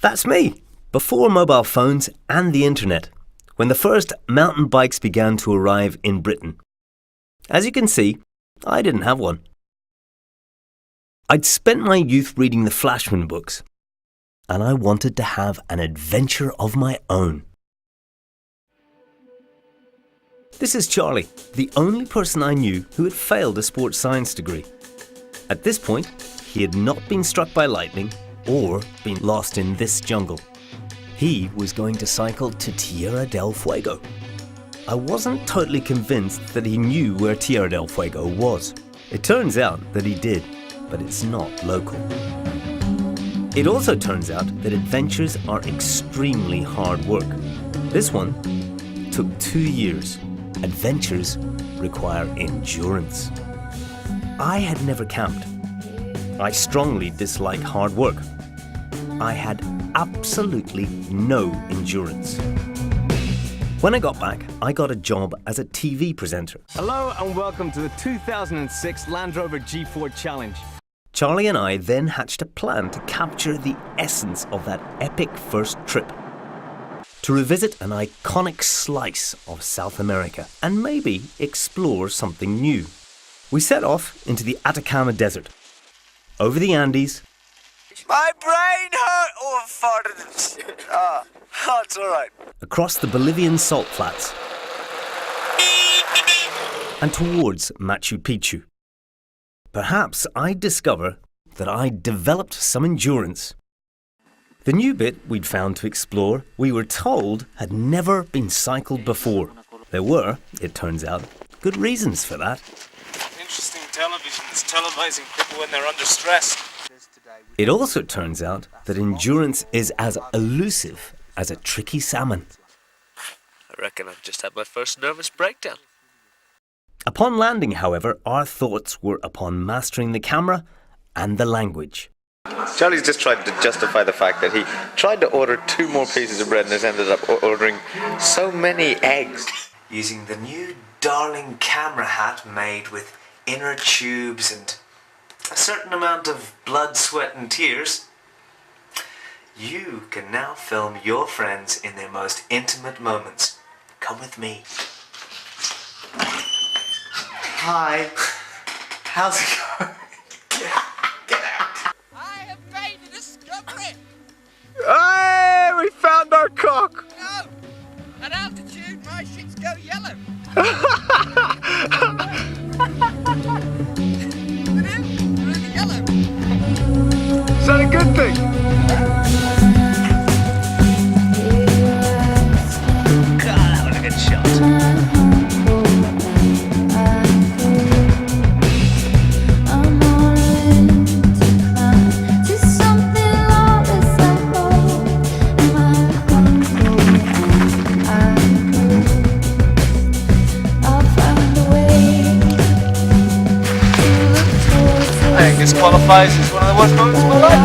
That's me, before mobile phones and the internet, when the first mountain bikes began to arrive in Britain. As you can see, I didn't have one. I'd spent my youth reading the Flashman books, and I wanted to have an adventure of my own. This is Charlie, the only person I knew who had failed a sports science degree. At this point, he had not been struck by lightning or been lost in this jungle. He was going to cycle to Tierra del Fuego. I wasn't totally convinced that he knew where Tierra del Fuego was. It turns out that he did, but it's not local. It also turns out that adventures are extremely hard work. This one took 2 years. Adventures require endurance. I had never camped. I strongly dislike hard work. I had absolutely no endurance. When I got back, I got a job as a TV presenter. Hello and welcome to the 2006 Land Rover G4 Challenge. Charlie and I then hatched a plan to capture the essence of that epic first trip. To revisit an iconic slice of South America and maybe explore something new. We set off into the Atacama Desert, over the Andes. My brain hurt! Oh, I farted and shit. It's alright. Across the Bolivian salt flats and towards Machu Picchu. Perhaps I'd discover that I'd developed some endurance. The new bit we'd found to explore, we were told, had never been cycled before. There were, it turns out, good reasons for that. Interesting television is televising people when they're under stress. It also turns out that endurance is as elusive as a tricky salmon. I reckon I've just had my first nervous breakdown. Upon landing, however, our thoughts were upon mastering the camera and the language. Charlie's just tried to justify the fact that he tried to order 2 more pieces of bread and has ended up ordering so many eggs. Using the new Darling camera hat made with inner tubes and a certain amount of blood, sweat and tears, you can now film your friends in their most intimate moments. Come with me. Hi. How's it going? Get out. I have made a discovery. Hey, we found our cock! No. At altitude, my shits go yellow. Really yellow. Is that a good thing? God, that was a good shot. I think this qualifies as one of the worst moments of my life.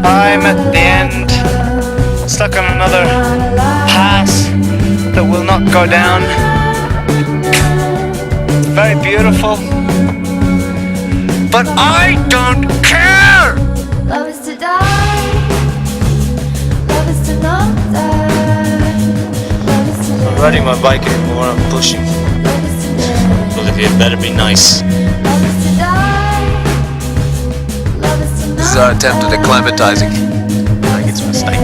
I'm at the end, stuck on another pass that will not go down. It's very beautiful, but I don't care! Love is to die, love is to not die, love is to I'm live, not riding my bike anymore, I'm pushing. love is to live, Olivia, it better be nice. love is to die, love is to not This is our attempt at acclimatizing. I think it's a mistake.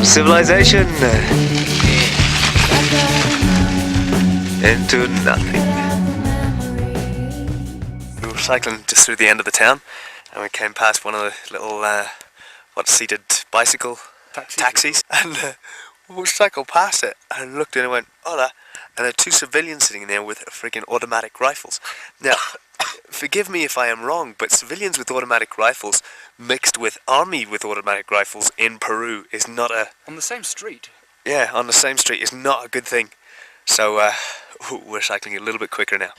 Civilization into nothing. We were cycling just through the end of the town and we came past one of the little seated bicycle taxis and we cycled past it and looked in and went, hola, and there are two civilians sitting there with freaking automatic rifles. Now, forgive me if I am wrong, but civilians with automatic rifles mixed with army with automatic rifles in Peru is not a... On the same street? Yeah, on the same street is not a good thing. So, we're cycling a little bit quicker now.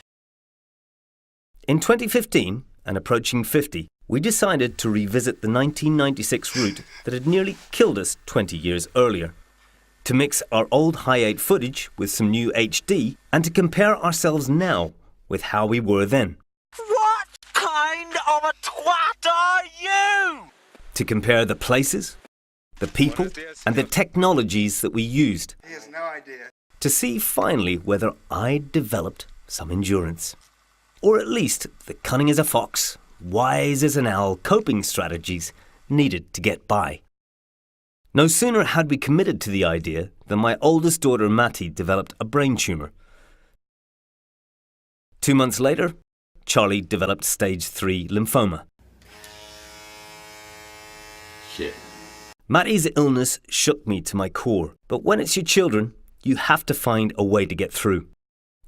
In 2015, and approaching 50, we decided to revisit the 1996 route that had nearly killed us 20 years earlier. To mix our old Hi8 footage with some new HD, and to compare ourselves now with how we were then. What kind of a twat are you? To compare the places, the people, and the technologies that we used. He has no idea. To see finally whether I'd developed some endurance. Or at least the cunning as a fox, wise as an owl coping strategies needed to get by. No sooner had we committed to the idea than my oldest daughter Matty developed a brain tumour. 2 months later, Charlie developed stage 3 lymphoma. Shit. Matty's illness shook me to my core, but when it's your children, you have to find a way to get through.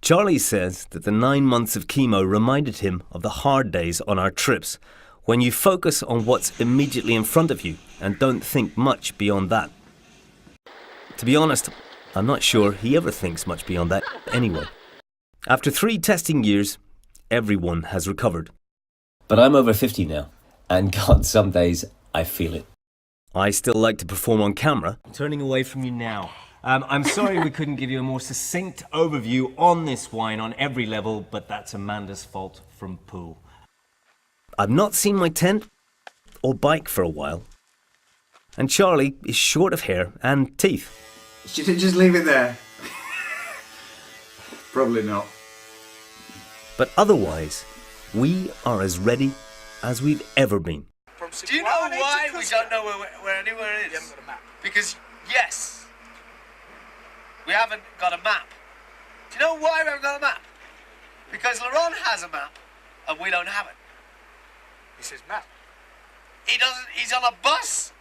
Charlie says that the 9 months of chemo reminded him of the hard days on our trips, when you focus on what's immediately in front of you and don't think much beyond that. To be honest, I'm not sure he ever thinks much beyond that anyway. After 3 testing years, everyone has recovered. But I'm over 50 now, and God, some days I feel it. I still like to perform on camera. Turning away from you now. I'm sorry we couldn't give you a more succinct overview on this wine on every level, but that's Amanda's fault from Poole. I've not seen my tent or bike for a while. And Charlie is short of hair and teeth. Should I just leave it there? Probably not. But otherwise, we are as ready as we've ever been. Do you know why we don't know where anywhere is? We haven't got a map. Because, yes, we haven't got a map. Do you know why we haven't got a map? Because Laurent has a map, and we don't have it. He says map. He doesn't, he's on a bus.